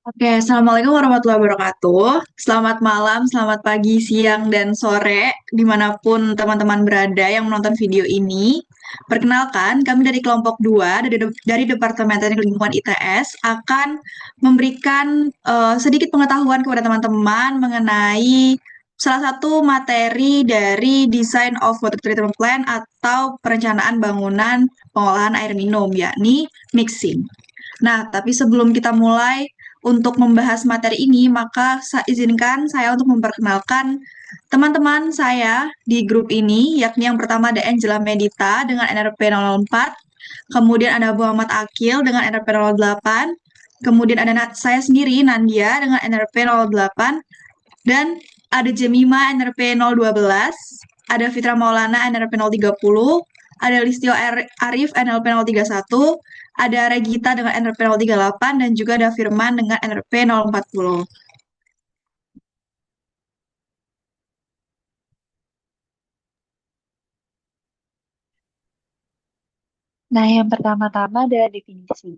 Oke, Assalamualaikum warahmatullahi wabarakatuh. Selamat malam, selamat pagi, siang, dan sore, dimanapun teman-teman berada yang menonton video ini. Perkenalkan, kami dari kelompok 2 dari Departemen Teknik Lingkungan ITS akan memberikan sedikit pengetahuan kepada teman-teman mengenai salah satu materi dari Design of Water Treatment Plant atau perencanaan bangunan pengolahan air minum, yakni mixing. Nah, tapi sebelum kita mulai untuk membahas materi ini, maka izinkan saya untuk memperkenalkan teman-teman saya di grup ini, yakni yang pertama ada Angela Medita dengan NRP 004, kemudian ada Muhammad Akil dengan NRP 08, kemudian ada saya sendiri, Nandia, dengan NRP 08, dan ada Jemima NRP 012, ada Fitra Maulana NRP 030, ada Listio Arif NLP 031, ada Regita dengan NRP 038, dan juga ada Firman dengan NRP 040. Nah, yang pertama-tama adalah definisi.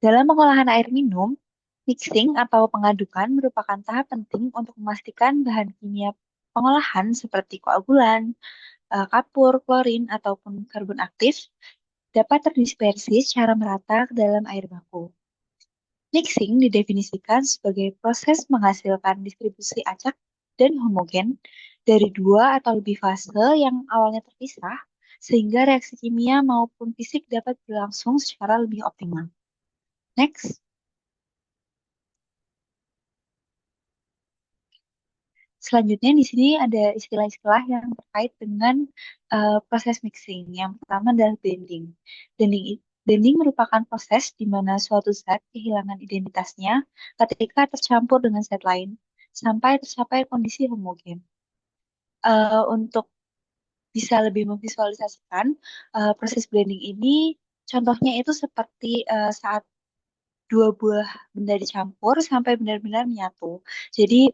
Dalam pengolahan air minum, mixing atau pengadukan merupakan tahap penting untuk memastikan bahan kimia pengolahan seperti koagulan, kapur, klorin, ataupun karbon aktif dapat terdispersi secara merata ke dalam air baku. Mixing didefinisikan sebagai proses menghasilkan distribusi acak dan homogen dari dua atau lebih fase yang awalnya terpisah, sehingga reaksi kimia maupun fisik dapat berlangsung secara lebih optimal. Next, selanjutnya di sini ada istilah-istilah yang terkait dengan proses mixing. Yang pertama adalah blending. Blending merupakan proses di mana suatu zat kehilangan identitasnya ketika tercampur dengan zat lain sampai tercapai kondisi homogen. Untuk bisa lebih memvisualisasikan proses blending ini, contohnya itu seperti saat dua buah benda dicampur sampai benar-benar menyatu. Jadi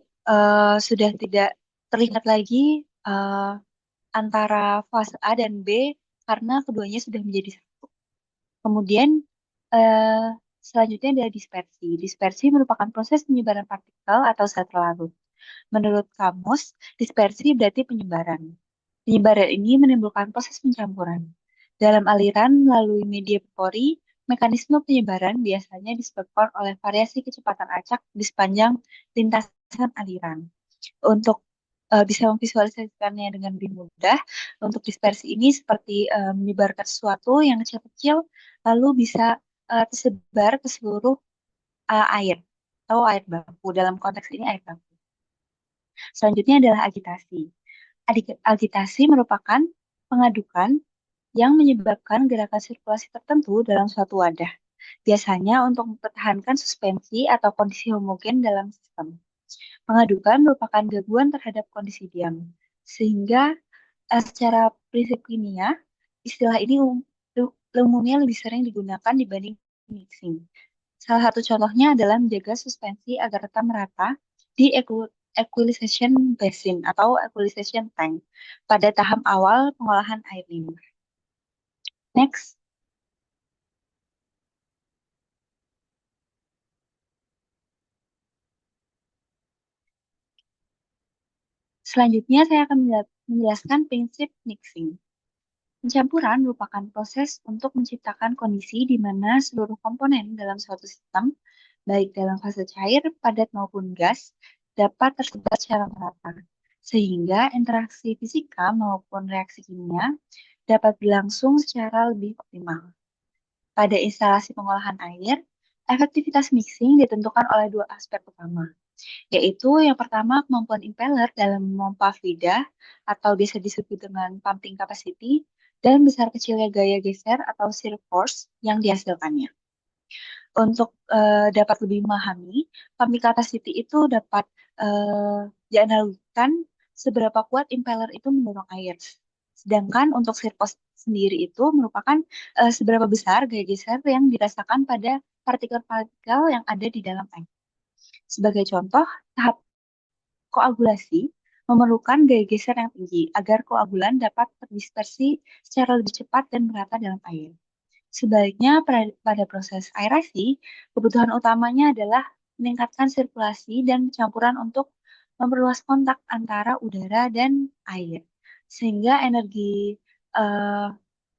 sudah tidak terlihat lagi eh, antara fase A dan B karena keduanya sudah menjadi satu. Kemudian eh, selanjutnya adalah dispersi. Dispersi merupakan proses penyebaran partikel atau zat larut. Menurut kamus, dispersi berarti penyebaran. Penyebaran ini menimbulkan proses pencampuran. Dalam aliran melalui media pori, mekanisme penyebaran biasanya disebabkan oleh variasi kecepatan acak di sepanjang lintasan aliran. Untuk bisa memvisualisasikannya dengan lebih mudah, untuk dispersi ini seperti menyebarkan sesuatu yang kecil-kecil, lalu bisa tersebar ke seluruh air atau air baku. Dalam konteks ini air baku. Selanjutnya adalah agitasi. Agitasi merupakan pengadukan yang menyebabkan gerakan sirkulasi tertentu dalam suatu wadah, biasanya untuk mempertahankan suspensi atau kondisi homogen dalam sistem. Pengadukan merupakan gangguan terhadap kondisi diam, sehingga secara prinsip kimia, istilah ini umumnya lebih sering digunakan dibanding mixing. Salah satu contohnya adalah menjaga suspensi agar tetap merata di equalization basin atau equalization tank pada tahap awal pengolahan air minum. Next, selanjutnya saya akan menjelaskan prinsip mixing. Pencampuran merupakan proses untuk menciptakan kondisi di mana seluruh komponen dalam suatu sistem, baik dalam fase cair, padat maupun gas, dapat tersebar secara merata, sehingga interaksi fisika maupun reaksi kimia dapat berlangsung secara lebih optimal. Pada instalasi pengolahan air, efektivitas mixing ditentukan oleh dua aspek utama, yaitu yang pertama kemampuan impeller dalam memompa fluida atau biasa disebut dengan pumping capacity dan besar kecilnya gaya geser atau shear force yang dihasilkannya. Untuk dapat lebih memahami, pumping capacity itu dapat dianalogikan seberapa kuat impeller itu mendorong air. Sedangkan untuk shear force sendiri itu merupakan seberapa besar gaya geser yang dirasakan pada partikel-partikel yang ada di dalam air. Sebagai contoh, tahap koagulasi memerlukan gaya geser yang tinggi agar koagulan dapat terdispersi secara lebih cepat dan merata dalam air. Sebaliknya, pada proses aerasi, kebutuhan utamanya adalah meningkatkan sirkulasi dan campuran untuk memperluas kontak antara udara dan air. Sehingga energi eh,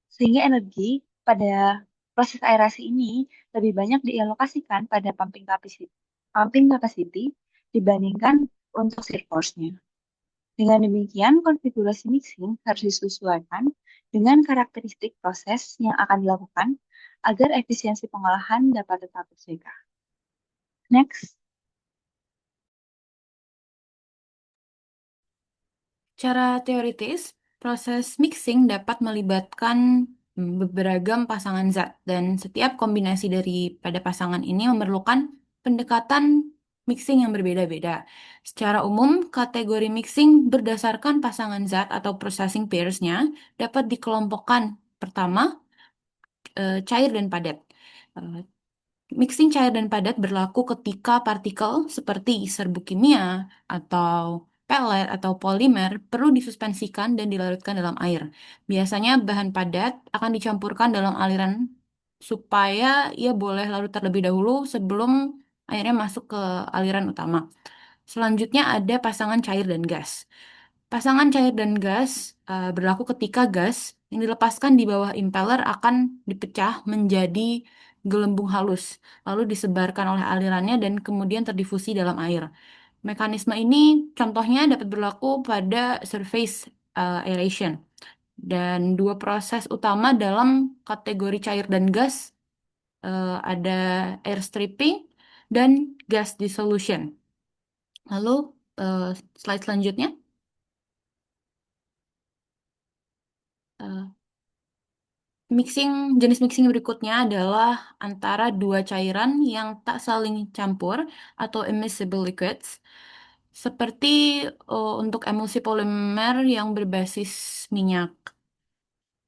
sehingga energi pada proses aerasi ini lebih banyak dialokasikan pada pumping capacity dibandingkan untuk shear force-nya. Dengan demikian, konfigurasi mixing harus disesuaikan dengan karakteristik proses yang akan dilakukan agar efisiensi pengolahan dapat tetap terjaga. Next. Secara teoritis, proses mixing dapat melibatkan beragam pasangan zat, dan setiap kombinasi daripada pasangan ini memerlukan pendekatan mixing yang berbeda-beda. Secara umum, kategori mixing berdasarkan pasangan zat atau processing pairs-nya dapat dikelompokkan. Pertama, cair dan padat. Eh, Mixing cair dan padat berlaku ketika partikel seperti serbuk kimia atau pelet atau polimer perlu disuspensikan dan dilarutkan dalam air. Biasanya bahan padat akan dicampurkan dalam aliran supaya ia boleh larut terlebih dahulu sebelum airnya masuk ke aliran utama. Selanjutnya ada pasangan cair dan gas. Pasangan cair dan gas berlaku ketika gas yang dilepaskan di bawah impeller akan dipecah menjadi gelembung halus, lalu disebarkan oleh alirannya dan kemudian terdifusi dalam air. Mekanisme ini contohnya dapat berlaku pada surface aeration. Dan dua proses utama dalam kategori cair dan gas ada air stripping dan gas dissolution. Lalu eh, slide selanjutnya. Eh, Jenis mixing berikutnya adalah antara dua cairan yang tak saling campur atau immiscible liquids, seperti untuk emulsi polimer yang berbasis minyak.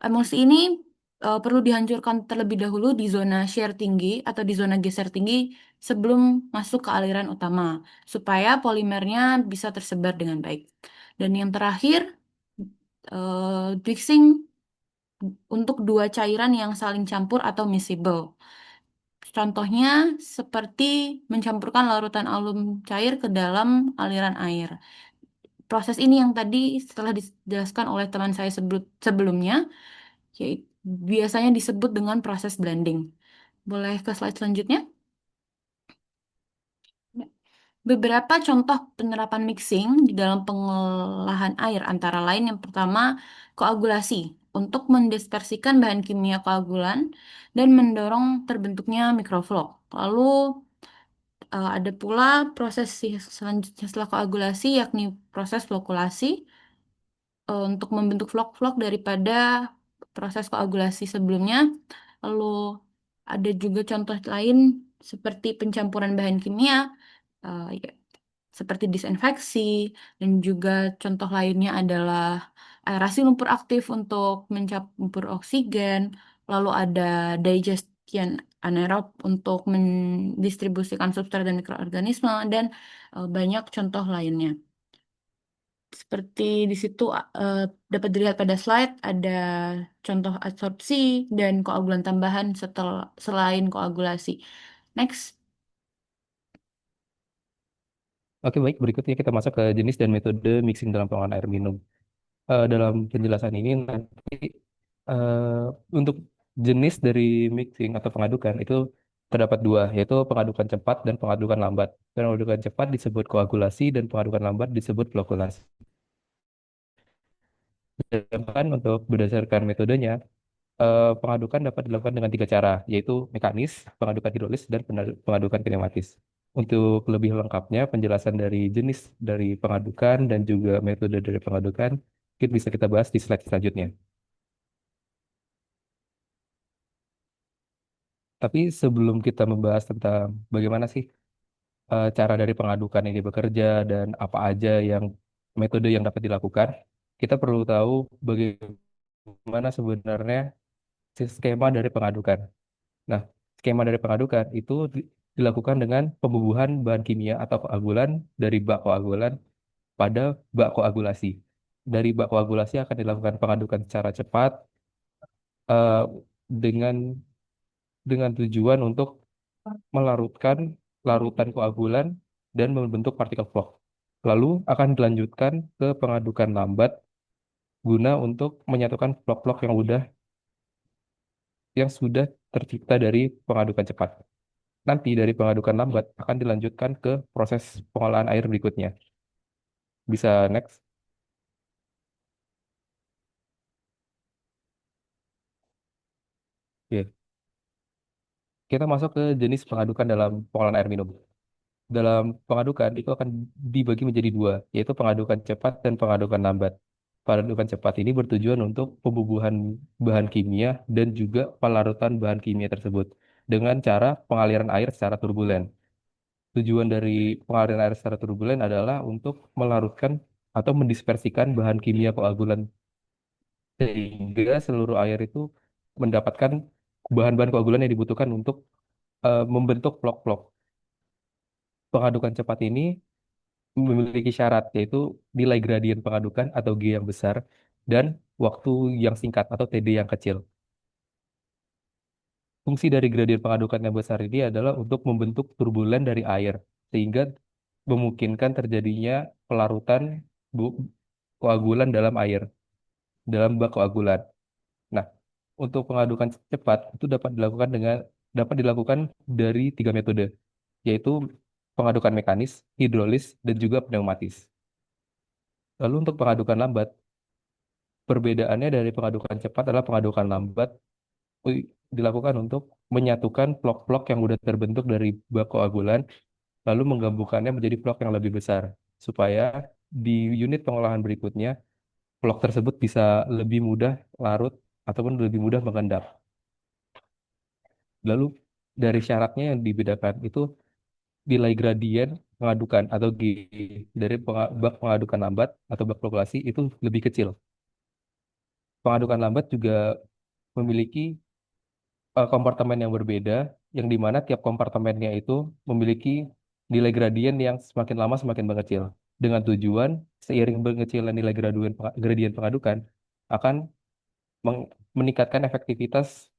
Emulsi ini perlu dihancurkan terlebih dahulu di zona shear tinggi atau di zona geser tinggi sebelum masuk ke aliran utama, supaya polimernya bisa tersebar dengan baik. Dan yang terakhir, mixing untuk dua cairan yang saling campur atau miscible. Contohnya seperti mencampurkan larutan alum cair ke dalam aliran air. Proses ini yang tadi setelah dijelaskan oleh teman saya sebelumnya, yaitu biasanya disebut dengan proses blending. Boleh ke slide selanjutnya? Beberapa contoh penerapan mixing di dalam pengolahan air antara lain yang pertama koagulasi untuk mendispersikan bahan kimia koagulan dan mendorong terbentuknya mikroflok. Lalu ada pula proses selanjutnya setelah koagulasi yakni proses flokulasi untuk membentuk flok-flok daripada proses koagulasi sebelumnya. Lalu ada juga contoh lain seperti pencampuran bahan kimia ya, seperti disinfeksi, dan juga contoh lainnya adalah aerasi lumpur aktif untuk mencampur oksigen, lalu ada digestion anaerob untuk mendistribusikan substrat dan mikroorganisme, dan banyak contoh lainnya. Seperti di situ dapat dilihat pada slide ada contoh adsorpsi dan koagulan tambahan selain koagulasi. Next. Oke, baik. Berikutnya kita masuk ke jenis dan metode mixing dalam pengolahan air minum. Dalam penjelasan ini nanti untuk jenis dari mixing atau pengadukan itu terdapat dua, yaitu pengadukan cepat dan pengadukan lambat. Pengadukan cepat disebut koagulasi dan pengadukan lambat disebut flokulasi. Sedangkan untuk berdasarkan metodenya, pengadukan dapat dilakukan dengan tiga cara, yaitu mekanis, pengadukan hidrolis, dan pengadukan kinematis. Untuk lebih lengkapnya, penjelasan dari jenis dari pengadukan dan juga metode dari pengadukan, mungkin bisa kita bahas di slide selanjutnya. Tapi sebelum kita membahas tentang bagaimana sih cara dari pengadukan ini bekerja dan apa aja yang metode yang dapat dilakukan, kita perlu tahu bagaimana sebenarnya skema dari pengadukan. Nah, skema dari pengadukan itu dilakukan dengan pembubuhan bahan kimia atau koagulan dari bak koagulan pada bak koagulasi. Dari bak koagulasi akan dilakukan pengadukan secara cepat eh, dengan tujuan untuk melarutkan larutan koagulan dan membentuk partikel vlog. Lalu akan dilanjutkan ke pengadukan lambat guna untuk menyatukan vlog-vlog yang sudah tercipta dari pengadukan cepat. Nanti dari pengadukan lambat akan dilanjutkan ke proses pengolahan air berikutnya. Bisa next. Oke. Kita masuk ke jenis pengadukan dalam pengolahan air minum. Dalam pengadukan itu akan dibagi menjadi dua, yaitu pengadukan cepat dan pengadukan lambat. Pengadukan cepat ini bertujuan untuk pembubuhan bahan kimia dan juga pelarutan bahan kimia tersebut dengan cara pengaliran air secara turbulen. Tujuan dari pengaliran air secara turbulen adalah untuk melarutkan atau mendispersikan bahan kimia koagulan sehingga seluruh air itu mendapatkan bahan-bahan koagulan yang dibutuhkan untuk membentuk vlog-vlog. Pengadukan cepat ini memiliki syarat yaitu nilai gradien pengadukan atau G yang besar dan waktu yang singkat atau TD yang kecil. Fungsi dari gradien pengadukan yang besar ini adalah untuk membentuk turbulen dari air sehingga memungkinkan terjadinya pelarutan bu- koagulan dalam air, dalam bak koagulan. Nah, untuk pengadukan cepat itu dapat dilakukan dari tiga metode, yaitu pengadukan mekanis, hidrolis, dan juga pneumatis. Lalu untuk pengadukan lambat, perbedaannya dari pengadukan cepat adalah pengadukan lambat dilakukan untuk menyatukan vlog-vlog yang sudah terbentuk dari bak koagulan, lalu menggabungkannya menjadi vlog yang lebih besar, supaya di unit pengolahan berikutnya, vlog tersebut bisa lebih mudah larut ataupun lebih mudah mengendap. Lalu dari syaratnya yang dibedakan itu nilai gradien pengadukan atau G dari bak pengadukan lambat atau bak flokkulasi itu lebih kecil. Pengadukan lambat juga memiliki kompartemen yang berbeda, yang dimana tiap kompartemennya itu memiliki nilai gradien yang semakin lama semakin mengecil. Dengan tujuan seiring mengecilan nilai gradien pengadukan akan meningkatkan efektivitas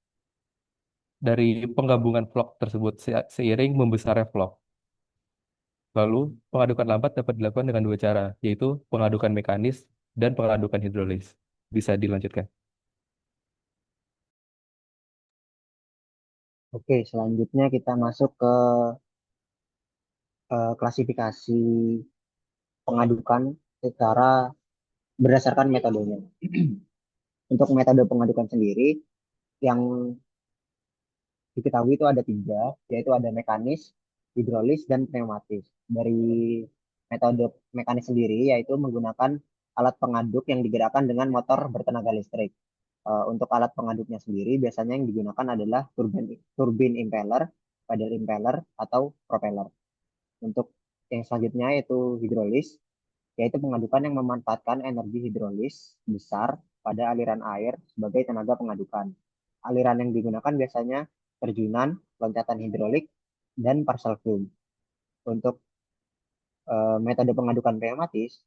dari penggabungan vlog tersebut seiring membesarnya vlog. Lalu pengadukan lambat dapat dilakukan dengan dua cara, yaitu pengadukan mekanis dan pengadukan hidrolis. Bisa dilanjutkan. Oke, selanjutnya kita masuk ke klasifikasi pengadukan secara berdasarkan metodenya. Untuk metode pengadukan sendiri, yang diketahui itu ada tiga, yaitu ada mekanis, hidrolis, dan pneumatis. Dari metode mekanis sendiri, yaitu menggunakan alat pengaduk yang digerakkan dengan motor bertenaga listrik. Untuk alat pengaduknya sendiri, biasanya yang digunakan adalah turbin impeller, pedal impeller, atau propeller. Untuk yang selanjutnya yaitu hidrolis, yaitu pengadukan yang memanfaatkan energi hidrolis besar pada aliran air sebagai tenaga pengadukan. Aliran yang digunakan biasanya terjunan, loncatan hidrolik, dan partial flow. Untuk metode pengadukan pneumatis,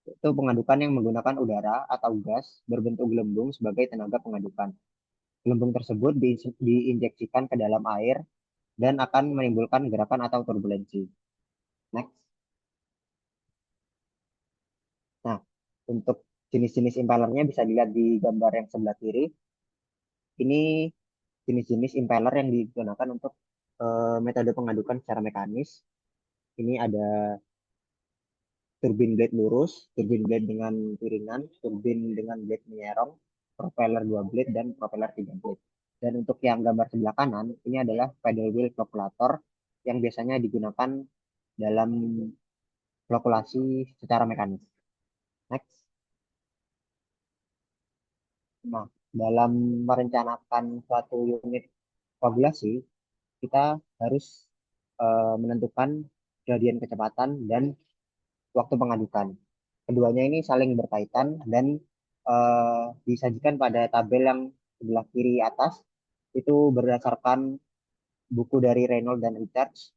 itu pengadukan yang menggunakan udara atau gas berbentuk gelembung sebagai tenaga pengadukan. Gelembung tersebut diinjeksikan ke dalam air dan akan menimbulkan gerakan atau turbulensi. Next. Nah, untuk jenis-jenis impellernya bisa dilihat di gambar yang sebelah kiri. Ini jenis-jenis impeller yang digunakan untuk metode pengadukan secara mekanis. Ini ada turbin blade lurus, turbin blade dengan piringan, turbin dengan blade menyerong, propeller 2 blade, dan propeller 3 blade. Dan untuk yang gambar sebelah kanan, ini adalah pedal wheel flokulator yang biasanya digunakan dalam flokulasi secara mekanis. Next. Nah, dalam merencanakan suatu unit koagulasi, kita harus menentukan gradien kecepatan dan waktu pengadukan. Keduanya ini saling berkaitan dan disajikan pada tabel yang sebelah kiri atas itu berdasarkan buku dari Reynolds dan Richards.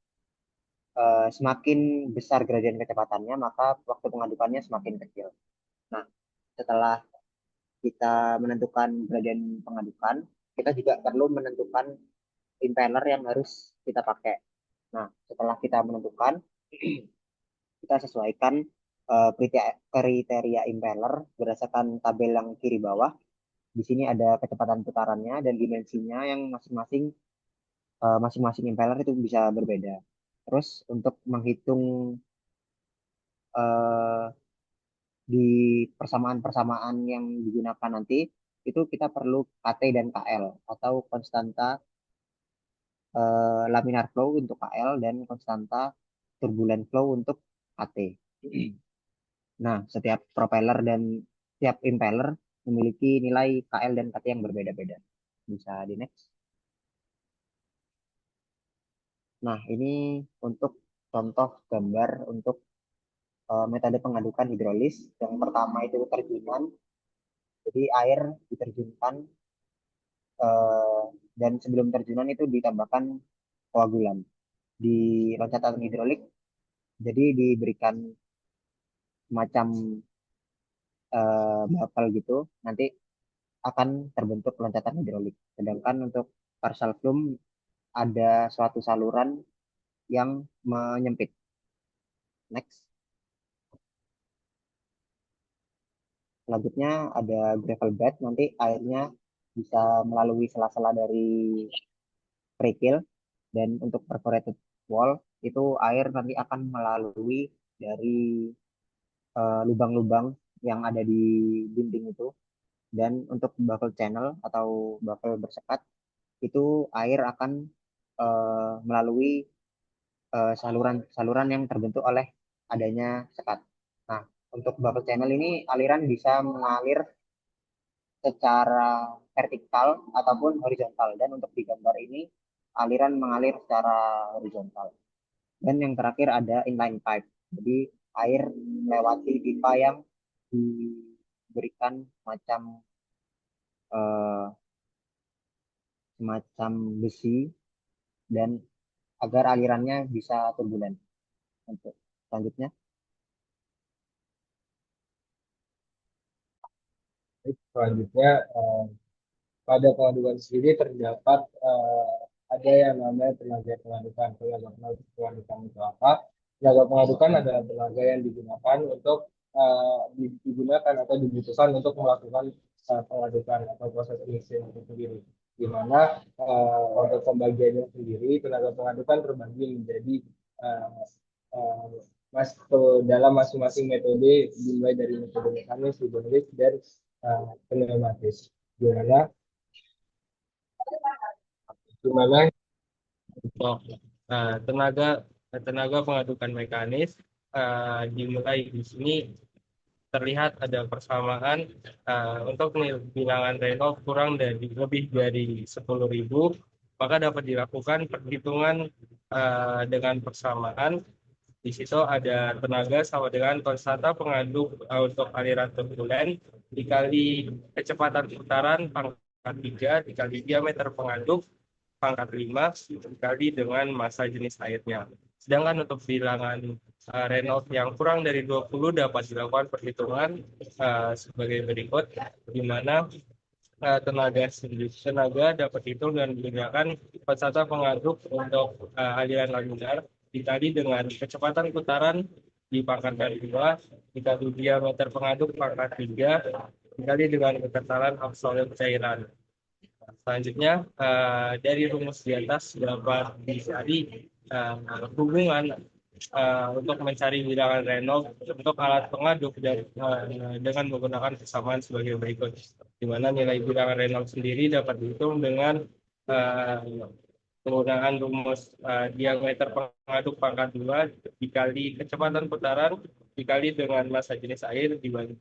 Semakin besar gradien kecepatannya, maka waktu pengadukannya semakin kecil. Nah, setelah kita menentukan gradien pengadukan, kita juga perlu menentukan impeller yang harus kita pakai. Nah, setelah kita menentukan, kita sesuaikan kriteria impeller berdasarkan tabel yang kiri bawah. Di sini ada kecepatan putarannya dan dimensinya yang masing-masing impeller itu bisa berbeda. Terus untuk menghitung eh, di persamaan-persamaan yang digunakan nanti, itu kita perlu KT dan KL atau konstanta laminar flow untuk KL dan konstanta turbulent flow untuk KT. Nah, setiap propeller dan setiap impeller memiliki nilai KL dan KT yang berbeda-beda. Bisa di next. Nah, ini untuk contoh gambar untuk metode pengadukan hidrolis. Yang pertama itu terjunan. Jadi air diterjunkan eh, dan sebelum terjunan itu ditambahkan koagulan di loncatan hidrolik. Jadi diberikan semacam bapel gitu. Nanti akan terbentuk loncatan hidrolik. Sedangkan untuk partial plume ada suatu saluran yang menyempit. Next. Selanjutnya ada gravel bed, nanti airnya bisa melalui sela-sela dari kerikil, dan untuk perforated wall itu air nanti akan melalui dari lubang-lubang yang ada di dinding itu. Dan untuk buffle channel atau buffle bersekat itu air akan melalui saluran-saluran yang terbentuk oleh adanya sekat. Nah, untuk buffle channel ini aliran bisa mengalir secara vertikal ataupun horizontal, dan untuk di gambar ini aliran mengalir secara horizontal. Dan yang terakhir ada inline pipe. Jadi air melewati pipa yang diberikan eh, semacam besi dan agar alirannya bisa turbulen. Untuk selanjutnya, Selanjutnya, pada pengadukan sendiri terdapat ada yang namanya tenaga pengadukan. Tenaga pengadukan itu apa? Tenaga pengadukan adalah tenaga yang digunakan untuk digunakan atau dibutuhkan untuk melakukan pengadukan atau proses mixing itu sendiri. Di mana untuk pembagiannya sendiri tenaga pengadukan terbagi menjadi uh, uh, dalam masing-masing metode, dimulai dari metode mekanis, hidrolik, dan pneumatis. Gimana? Gimana untuk tenaga tenaga pengadukan mekanis dimulai di sini terlihat ada persamaan untuk bilangan Reynolds kurang dari lebih dari 10.000, maka dapat dilakukan perhitungan dengan persamaan. Di situ ada tenaga sama dengan konstanta pengaduk untuk aliran turbulen dikali kecepatan putaran pangkat 3 dikali diameter pengaduk pangkat 5 dikali dengan massa jenis airnya. Sedangkan untuk bilangan Reynolds yang kurang dari 20 dapat dilakukan perhitungan sebagai berikut, di mana tenaga dapat dihitung dengan menggunakan konstanta pengaduk untuk aliran laminar dikali dengan kecepatan putaran di pangkat 2 dikali diameter pengaduk pangkat 3 dikali dengan kekentalan absolut cairan. Selanjutnya, dari rumus di atas dapat dicari hubungan untuk mencari bilangan Reynolds untuk alat pengaduk dengan menggunakan persamaan sebagai berikut, di mana nilai bilangan Reynolds sendiri dapat dihitung dengan penggunaan rumus diameter pengaduk pangkat 2 dikali kecepatan putaran dikali dengan massa jenis air dibagi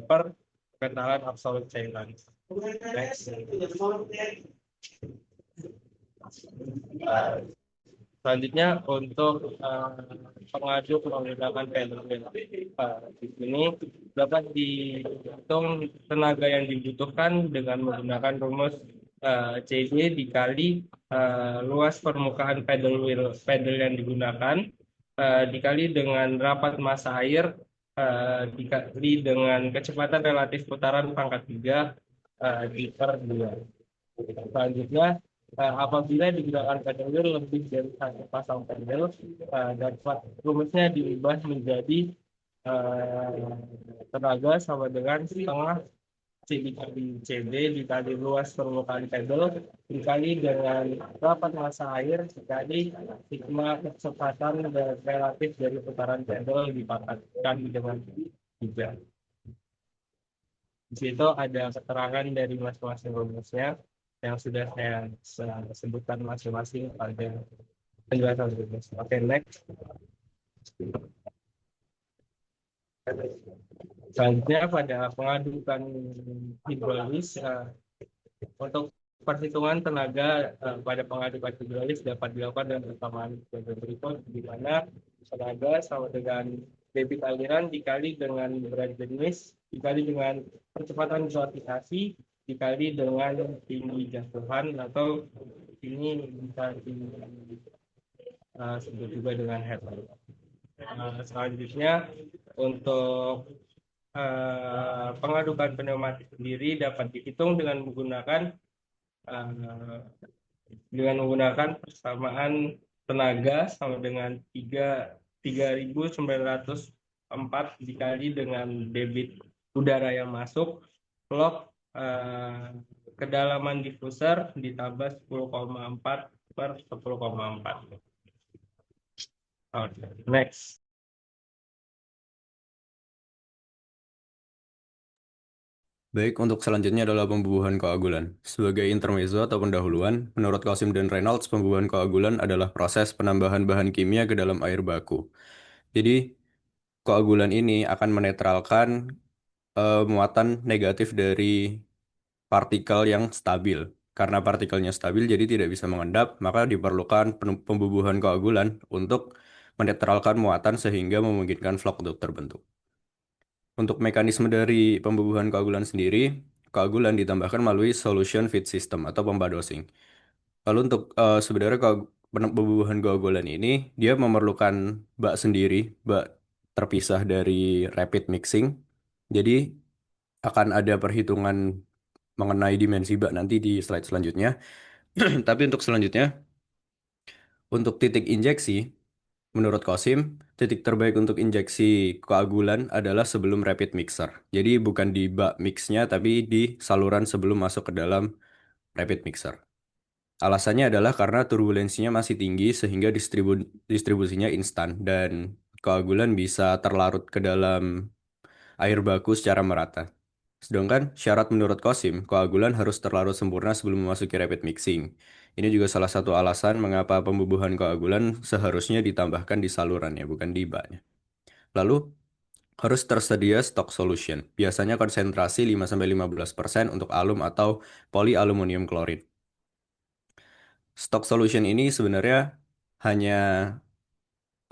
per kekentalan absolut cairan. Next. Selanjutnya untuk pengaduk menggunakan pedal wheel. Di sini dapat dihitung tenaga yang dibutuhkan dengan menggunakan rumus CB dikali luas permukaan pedal yang digunakan dikali dengan rapat massa air dikali dengan kecepatan relatif putaran pangkat 3 di per 2. Selanjutnya Apabila digunakan pedal lebih dari satu pasang pedal, dapat rumusnya diubah menjadi tenaga sama dengan setengah C dikali CB dikali luas permukaan pedal dikali dengan rapat massa air dikali sigma kecepatan relatif dari putaran pedal dipangkatkan dengan 3. Di situ ada keterangan dari masing-masing rumusnya yang sudah saya sebutkan masing-masing pada penjelasan rumus. Oke, next. Selanjutnya pada pengadukan hidrolis untuk perhitungan tenaga pada pengadukan hidrolis dapat dilakukan dengan persamaan berikut di mana tenaga sama dengan debit aliran dikali dengan berat jenis dikali dengan percepatan gravitasi dikali dengan tinggi jatuhan atau ini bisa disebut juga dengan head. Selanjutnya untuk pengadukan pneumatik sendiri dapat dihitung dengan menggunakan persamaan tenaga sama dengan 3.904 dikali dengan debit udara yang masuk log kedalaman diffuser ditambah 10,4 per 10,4. Next. Baik, untuk selanjutnya adalah pembubuhan koagulan. Sebagai intermezzo atau pendahuluan, menurut Qasim dan Reynolds, pembubuhan koagulan adalah proses penambahan bahan kimia ke dalam air baku. Jadi, koagulan ini akan menetralkan muatan negatif dari partikel yang stabil. Karena partikelnya stabil, jadi tidak bisa mengendap, maka diperlukan pembubuhan koagulan untuk menetralkan muatan sehingga memungkinkan flok untuk terbentuk. Untuk mekanisme dari pembubuhan koagulan sendiri, koagulan ditambahkan melalui solution feed system atau pompa dosing. Lalu untuk sebenarnya pembubuhan koagulan ini dia memerlukan bak sendiri, bak terpisah dari rapid mixing. Jadi akan ada perhitungan mengenai dimensi bak nanti di slide selanjutnya. Tapi untuk selanjutnya, untuk titik injeksi, menurut Qasim, titik terbaik untuk injeksi koagulan adalah sebelum rapid mixer. Jadi bukan di bak mixnya, tapi di saluran sebelum masuk ke dalam rapid mixer. Alasannya adalah karena turbulensinya masih tinggi sehingga distribusinya instan dan koagulan bisa terlarut ke dalam air baku secara merata. Sedangkan syarat menurut Qasim, koagulan harus terlarut sempurna sebelum memasuki rapid mixing. Ini juga salah satu alasan mengapa pembubuhan koagulan seharusnya ditambahkan di salurannya, bukan di baknya. Lalu, harus tersedia stock solution, biasanya konsentrasi 5-15% untuk alum atau polyaluminium klorid. Stock solution ini sebenarnya hanya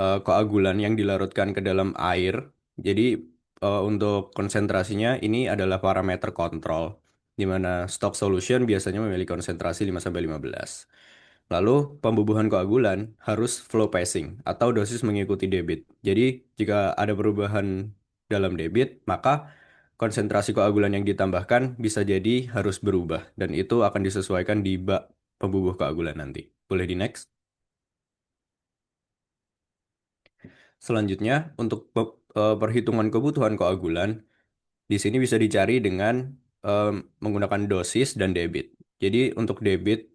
koagulan yang dilarutkan ke dalam air. Jadi untuk konsentrasinya ini adalah parameter kontrol, di mana stock solution biasanya memiliki konsentrasi 5-15. Lalu pembubuhan koagulan harus flow passing atau dosis mengikuti debit. Jadi jika ada perubahan dalam debit, maka konsentrasi koagulan yang ditambahkan bisa jadi harus berubah dan itu akan disesuaikan di bak pembubuh koagulan nanti. Boleh di next? Selanjutnya, untuk perhitungan kebutuhan koagulan, di sini bisa dicari dengan menggunakan dosis dan debit. Jadi untuk debit,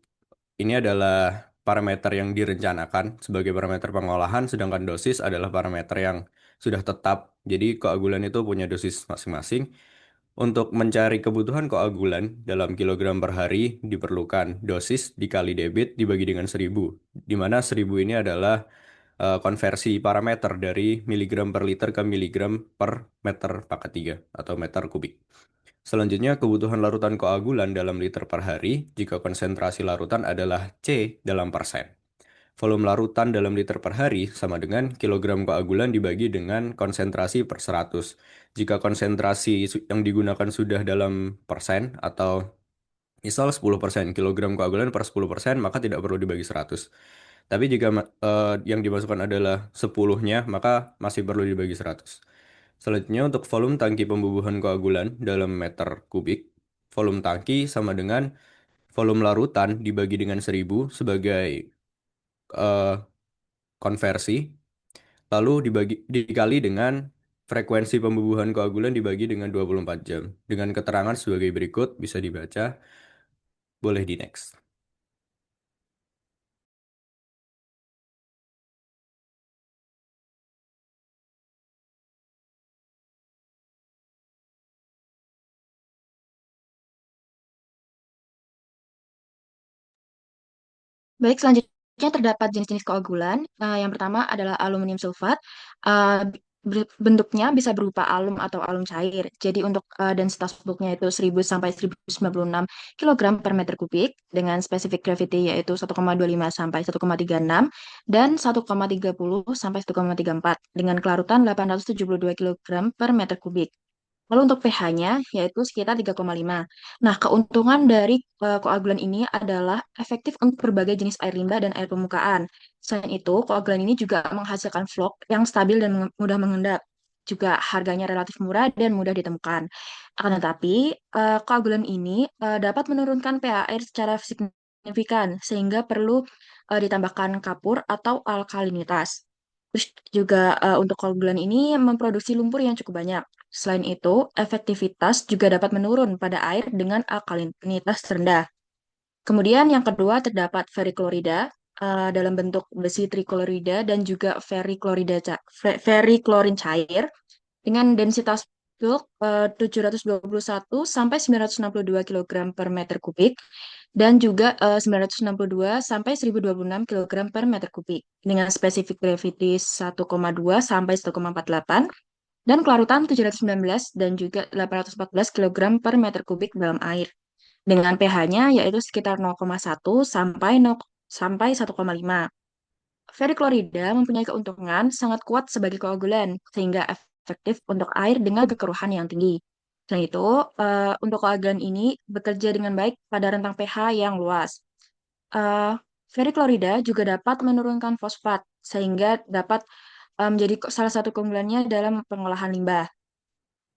ini adalah parameter yang direncanakan sebagai parameter pengolahan, sedangkan dosis adalah parameter yang sudah tetap. Jadi koagulan itu punya dosis masing-masing. Untuk mencari kebutuhan koagulan dalam kilogram per hari diperlukan dosis dikali debit dibagi dengan 1000, di mana 1000 ini adalah konversi parameter dari miligram per liter ke miligram per meter pangkat 3 atau meter kubik. Selanjutnya, kebutuhan larutan koagulan dalam liter per hari jika konsentrasi larutan adalah C dalam persen. Volume larutan dalam liter per hari sama dengan kilogram koagulan dibagi dengan konsentrasi per 100. Jika konsentrasi yang digunakan sudah dalam persen atau misal 10% kilogram koagulan per 10%, maka tidak perlu dibagi 100. Tapi jika yang dimasukkan adalah 10-nya, maka masih perlu dibagi 100. Selanjutnya untuk volume tangki pembubuhan koagulan dalam meter kubik, volume tangki sama dengan volume larutan dibagi dengan 1000 sebagai eh, konversi, lalu dikali dengan frekuensi pembubuhan koagulan dibagi dengan 24 jam. Dengan keterangan sebagai berikut, bisa dibaca. Boleh di next. Baik, selanjutnya terdapat jenis-jenis koagulan. Yang pertama adalah aluminium sulfat. Bentuknya bisa berupa alum atau alum cair. Jadi untuk densitas bulknya itu 1000 sampai 1096 kg per meter kubik dengan specific gravity yaitu 1,25 sampai 1,36 dan 1,30 sampai 1,34 dengan kelarutan 872 kg per meter kubik. Lalu untuk pH-nya yaitu sekitar 3,5. Nah, keuntungan dari koagulan ini adalah efektif untuk berbagai jenis air limbah dan air permukaan. Selain itu, koagulan ini juga menghasilkan vlog yang stabil dan mudah mengendap. Juga harganya relatif murah dan mudah ditemukan. Akan tetapi, koagulan ini dapat menurunkan pH air secara signifikan sehingga perlu ditambahkan kapur atau alkalinitas. Terus juga untuk koagulan ini memproduksi lumpur yang cukup banyak. Selain itu, efektivitas juga dapat menurun pada air dengan alkalinitas rendah. Kemudian yang kedua terdapat veriklorida dalam bentuk besi triklorida dan juga veriklorin cair dengan densitas bulk 721 sampai 962 kg per meter kubik dan juga 962 sampai 1026 kg per meter kubik dengan specific gravity 1,2 sampai 1,48 dan kelarutan 719 dan juga 814 kg per meter kubik dalam air dengan pH-nya yaitu sekitar 0,1 sampai 0, sampai 1,5. Veriklorida mempunyai keuntungan sangat kuat sebagai koagulan sehingga efektif untuk air dengan kekeruhan yang tinggi. Selain itu, untuk koagulan ini bekerja dengan baik pada rentang pH yang luas. Eh, Veriklorida juga dapat menurunkan fosfat sehingga dapat menjadi salah satu keunggulannya dalam pengolahan limbah.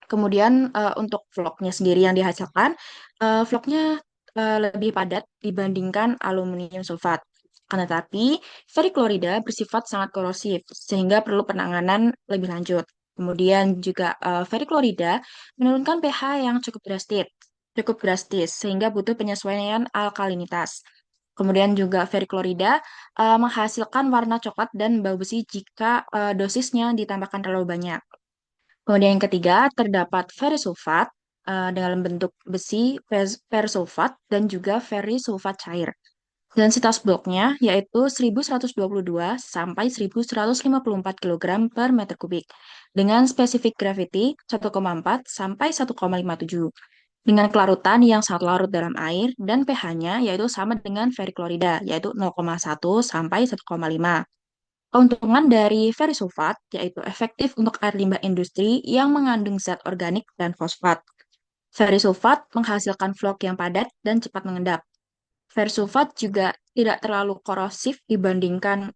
Kemudian untuk vlognya sendiri yang dihasilkan, vlognya lebih padat dibandingkan aluminium sulfat. Akan tetapi, veriklorida bersifat sangat korosif sehingga perlu penanganan lebih lanjut. Kemudian juga veriklorida menurunkan pH yang cukup drastis sehingga butuh penyesuaian alkalinitas. Kemudian juga veriklorida menghasilkan warna coklat dan bau besi jika dosisnya ditambahkan terlalu banyak. Kemudian yang ketiga, terdapat ferrisulfat dalam bentuk besi ferrisulfat dan juga ferrisulfat cair. Densitas bloknya yaitu 1122 sampai 1154 kg per meter kubik dengan specific gravity 1,4 sampai 1,57 dengan kelarutan yang sangat larut dalam air dan pH-nya yaitu sama dengan veriklorida yaitu 0,1 sampai 1,5. Keuntungan dari verisulfat yaitu efektif untuk air limbah industri yang mengandung zat organik dan fosfat. Verisulfat menghasilkan vlog yang padat dan cepat mengendap. Verisulfat juga tidak terlalu korosif dibandingkan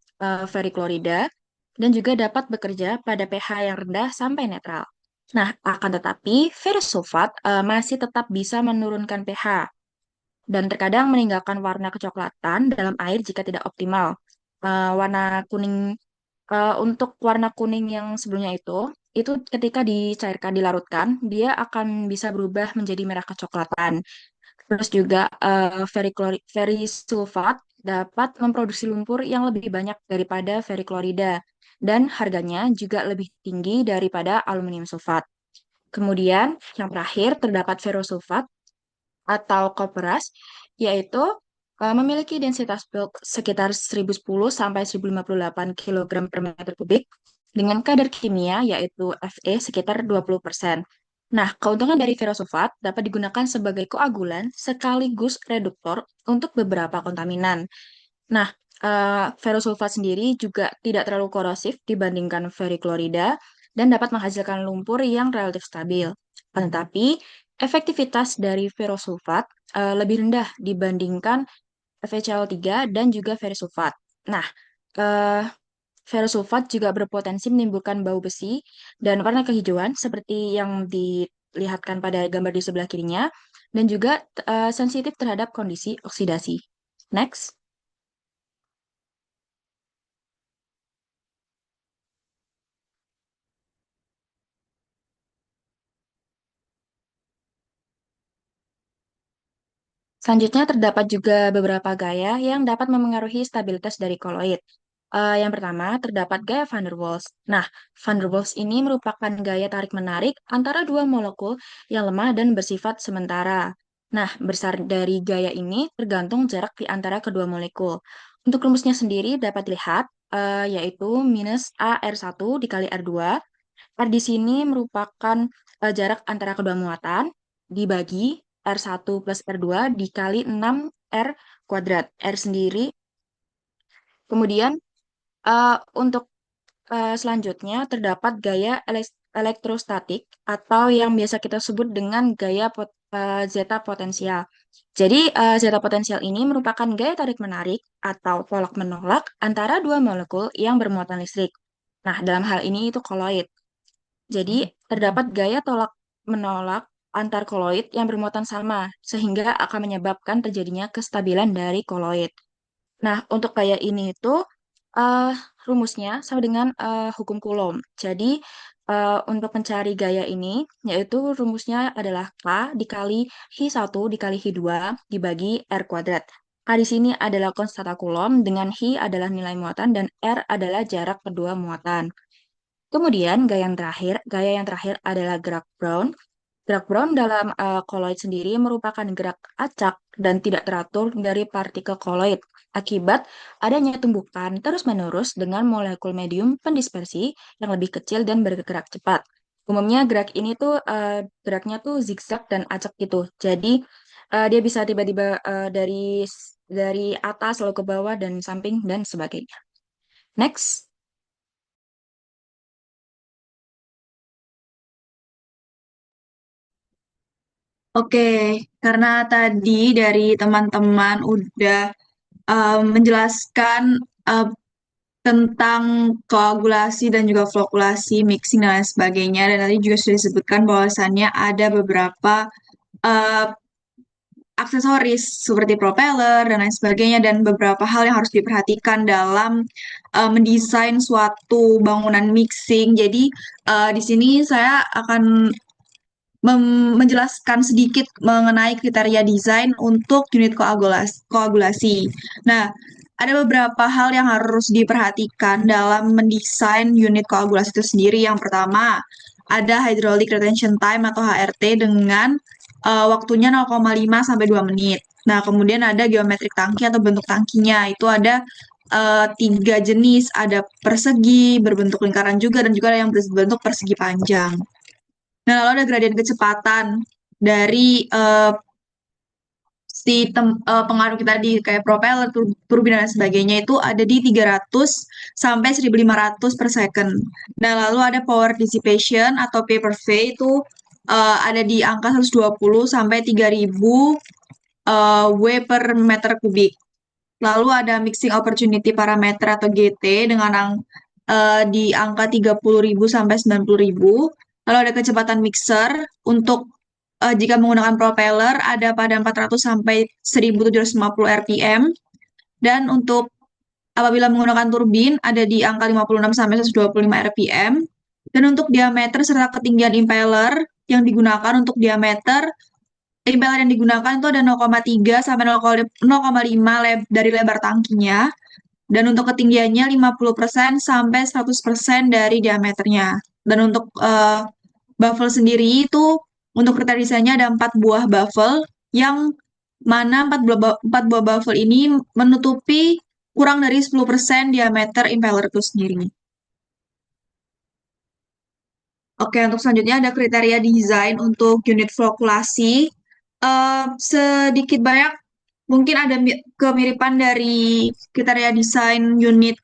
veriklorida dan juga dapat bekerja pada pH yang rendah sampai netral. Nah, akan tetapi verisulfat masih tetap bisa menurunkan pH dan terkadang meninggalkan warna kecoklatan dalam air jika tidak optimal. Warna kuning untuk warna kuning yang sebelumnya itu ketika dicairkan, dilarutkan, dia akan bisa berubah menjadi merah kecoklatan. Terus juga verisulfat dapat memproduksi lumpur yang lebih banyak daripada veriklorida dan harganya juga lebih tinggi daripada aluminium sulfat. Kemudian yang terakhir terdapat ferrosulfat atau koperas, yaitu memiliki densitas bulk sekitar 1010 sampai 1058 kg per meter kubik dengan kadar kimia yaitu Fe sekitar 20%. Nah, keuntungan dari ferrosulfat dapat digunakan sebagai koagulan sekaligus reduktor untuk beberapa kontaminan. Nah, ferrosulfat sendiri juga tidak terlalu korosif dibandingkan veriklorida dan dapat menghasilkan lumpur yang relatif stabil. Tetapi, efektivitas dari ferrosulfat lebih rendah dibandingkan FeCl3 dan juga verisulfat. Nah, eh, ferrosulfat juga berpotensi menimbulkan bau besi dan warna kehijauan seperti yang dilihatkan pada gambar di sebelah kirinya dan juga sensitif terhadap kondisi oksidasi. Next. Selanjutnya terdapat juga beberapa gaya yang dapat memengaruhi stabilitas dari koloid. Yang pertama, terdapat gaya van der Waals. Nah, van der Waals ini merupakan gaya tarik-menarik antara dua molekul yang lemah dan bersifat sementara. Nah, besar dari gaya ini tergantung jarak di antara kedua molekul. Untuk rumusnya sendiri dapat dilihat, yaitu minus AR1 dikali R2. R di sini merupakan jarak antara kedua muatan dibagi R1 plus R2 dikali 6R kuadrat. R sendiri. Kemudian untuk selanjutnya terdapat gaya elektrostatik atau yang biasa kita sebut dengan gaya zeta potensial. Jadi zeta potensial ini merupakan gaya tarik-menarik atau tolak-menolak antara dua molekul yang bermuatan listrik. Nah, dalam hal ini itu koloid. Jadi terdapat gaya tolak-menolak antar koloid yang bermuatan sama, sehingga akan menyebabkan terjadinya kestabilan dari koloid. Nah, untuk gaya ini itu eh, rumusnya sama dengan hukum Coulomb. Jadi, untuk mencari gaya ini, yaitu rumusnya adalah K dikali Hi1 dikali Hi2 dibagi R kuadrat. K di sini adalah konstanta Coulomb, dengan Hi adalah nilai muatan, dan R adalah jarak kedua muatan. Kemudian, gaya yang terakhir adalah gerak Brown. Gerak Brown dalam koloid sendiri merupakan gerak acak dan tidak teratur dari partikel koloid akibat adanya tumbukan terus-menerus dengan molekul medium pendispersi yang lebih kecil dan bergerak cepat. Umumnya gerak ini tuh geraknya tuh zigzag dan acak gitu. Jadi dia bisa tiba-tiba dari atas lalu ke bawah dan samping dan sebagainya. Next. Oke, karena tadi dari teman-teman udah menjelaskan uh, tentang koagulasi dan juga flokulasi, mixing dan lain sebagainya, dan tadi juga sudah disebutkan bahwasannya ada beberapa uh, aksesoris seperti propeller dan lain sebagainya, dan beberapa hal yang harus diperhatikan dalam mendesain suatu bangunan mixing. Jadi di sini saya akan menjelaskan sedikit mengenai kriteria desain untuk unit koagulasi. Nah, ada beberapa hal yang harus diperhatikan dalam mendesain unit koagulasi itu sendiri. Yang pertama, ada hydraulic retention time atau HRT dengan waktunya 0,5 sampai 2 menit. Nah, kemudian ada geometrik tangki atau bentuk tangkinya. Itu ada 3 jenis, ada persegi, berbentuk lingkaran juga, dan juga ada yang berbentuk persegi panjang. Nah, lalu ada gradien kecepatan dari pengaruh kita di kayak propeller, turbin, dan sebagainya itu ada di 300 sampai 1500 per second. Nah, lalu ada power dissipation atau P per V itu ada di angka 120 sampai 3000 W per meter kubik. Lalu ada mixing opportunity parameter atau GT di angka 30.000 sampai 90.000. Lalu ada kecepatan mixer untuk jika menggunakan propeller ada pada 400 sampai 1750 rpm. Dan untuk apabila menggunakan turbin ada di angka 56 sampai 125 rpm. Dan untuk diameter serta ketinggian impeller yang digunakan untuk impeller yang digunakan itu ada 0,3 sampai 0,5 dari lebar tangkinya. Dan untuk ketinggiannya 50% sampai 100% dari diameternya. Dan untuk baffle sendiri itu untuk kriteria desainnya ada 4 buah baffle yang mana 4 buah baffle ini menutupi kurang dari 10% diameter impeller itu sendiri. Oke, untuk selanjutnya ada kriteria desain untuk unit flokulasi. Sedikit banyak mungkin ada kemiripan dari kriteria desain unit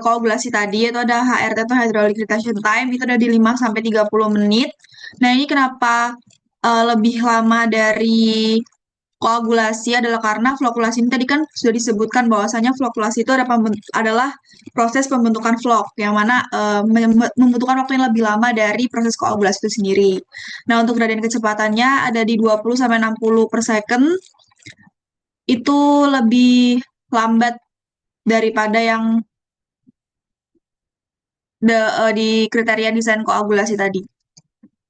koagulasi tadi, yaitu ada HRT atau hydraulic retention time, itu ada di 5 sampai 30 menit. Nah, ini kenapa lebih lama dari koagulasi adalah karena flokulasi ini tadi kan sudah disebutkan bahwasanya flokulasi itu adalah proses pembentukan flok yang mana membutuhkan waktu yang lebih lama dari proses koagulasi itu sendiri. Nah, untuk gradien kecepatannya ada di 20 sampai 60 per second. Itu lebih lambat daripada yang di kriteria desain koagulasi tadi.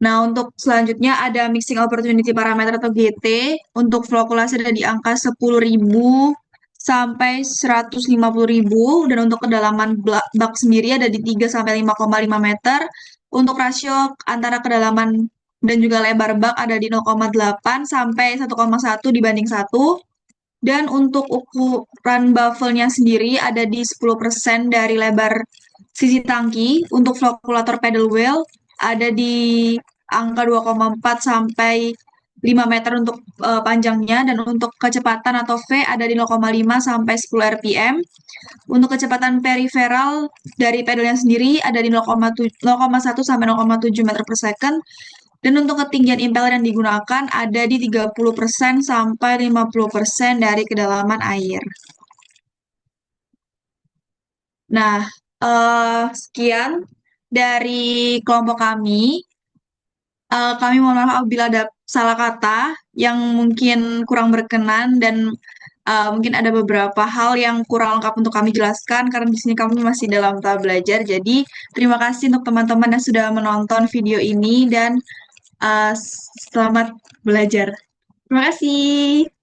Nah, untuk selanjutnya ada mixing opportunity parameter atau GT. Untuk flokulasi ada di angka 10.000 sampai 150.000. Dan untuk kedalaman bak sendiri ada di 3 sampai 5,5 meter. Untuk rasio antara kedalaman dan juga lebar bak ada di 0,8 sampai 1,1 dibanding 1. Dan untuk ukuran baffle-nya sendiri ada di 10% dari lebar sisi tangki. Untuk flokulator pedal wheel ada di angka 2,4 sampai 5 meter untuk panjangnya. Dan untuk kecepatan atau V ada di 0,5 sampai 10 rpm. Untuk kecepatan periferal dari pedalnya sendiri ada di 0,1 sampai 0,7 meter per second. Dan untuk ketinggian impeller yang digunakan ada di 30% sampai 50% dari kedalaman air. Nah, sekian dari kelompok kami. Kami mohon maaf apabila ada salah kata yang mungkin kurang berkenan dan mungkin ada beberapa hal yang kurang lengkap untuk kami jelaskan karena di sini kami masih dalam tahap belajar. Jadi, terima kasih untuk teman-teman yang sudah menonton video ini dan selamat belajar. Terima kasih.